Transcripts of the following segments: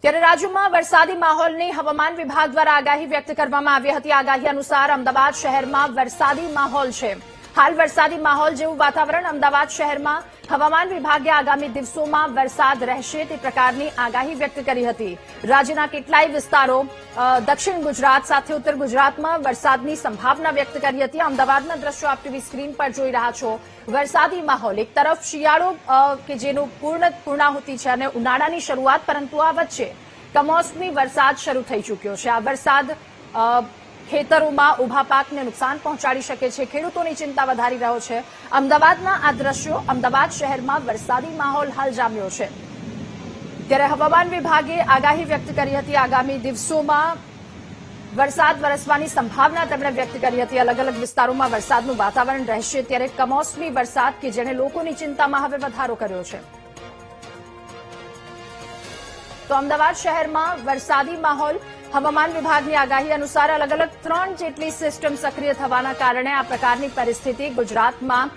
ત્યારે રાજ્યમાં વરસાદી માહોલની હવામાન વિભાગ દ્વારા આગાહી વ્યક્ત કરવામાં આવી હતી। આગાહી અનુસાર અમદાવાદ શહેરમાં વરસાદી માહોલ છે। હાલ વરસાદી માહોલ જેવું વાતાવરણ અમદાવાદ શહેરમાં હવામાન વિભાગે આગામી દિવસોમાં વરસાદ રહેશે તે પ્રકારની આગાહી વ્યક્ત કરી હતી। રાજ્યના કેટલાય વિસ્તારો દક્ષિણ ગુજરાત સાથે ઉત્તર ગુજરાતમાં વરસાદની સંભાવના વ્યક્ત કરી હતી। અમદાવાદના દ્રશ્યો આપ ટીવી સ્ક્રીન પર જોઈ રહ્યા છો। વરસાદી માહોલ, એક તરફ શિયાળો કે જેનું પૂર્ણાહુતિ છે અને ઉનાળાની શરૂઆત, પરંતુ આ વચ્ચે કમોસમી વરસાદ શરૂ થઈ ચૂક્યો છે। આ વરસાદ ખેતરોમાં ઉભા પાકને નુકસાન પહોંચાડી શકે છે, ખેડૂતોની ચિંતા વધારી રહ્યો છે। અમદાવાદના આ દ્રશ્યો, અમદાવાદ શહેરમાં વરસાદી માહોલ હાલ જામ્યો છે। ત્યારે હવામાન વિભાગે આગાહી વ્યક્ત કરી હતી। આગામી દિવસોમાં વરસાદ વરસવાની સંભાવના તેમણે વ્યક્ત કરી હતી। અલગ અલગ વિસ્તારોમાં વરસાદનું વાતાવરણ રહેશે। ત્યારે કમોસમી વરસાદ કે જેણે લોકોની ચિંતામાં હવે વધારો કર્યો છે, તો અમદાવાદ શહેરમાં વરસાદી માહોલ, હવામાન વિભાગની આગાહી અનુસાર અલગ અલગ 3 જેટલી સિસ્ટમ સક્રિય થવાના કારણે આ પ્રકારની પરિસ્થિતિ ગુજરાતમાં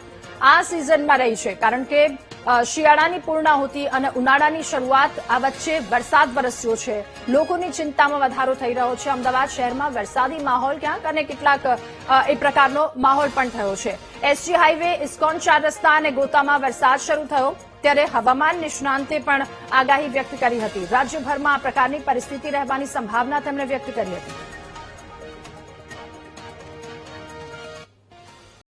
આ સિઝનમાં રહી છે। કારણ કે શિયાળાની પૂર્ણાહુતિ અને ઉનાળાની શરૂઆત, આ વચ્ચે વરસાદ વરસ્યો છે, લોકોની ચિંતામાં વધારો થઈ રહ્યો છે। અમદાવાદ શહેરમાં વરસાદી માહોલ ક્યાંક અને કેટલાક એ પ્રકારનો માહોલ પણ થયો છે। એસજી હાઈવે, ઇસ્કોન 4 રસ્તા અને ગોતામાં વરસાદ શરૂ થયો, ત્યારે હવામાન નિષ્ણાંતે પણ આગાહી વ્યક્ત કરી હતી। રાજ્યભરમાં આ પ્રકારની પરિસ્થિતિ રહેવાની સંભાવના તેમણે વ્યક્ત કરી હતી।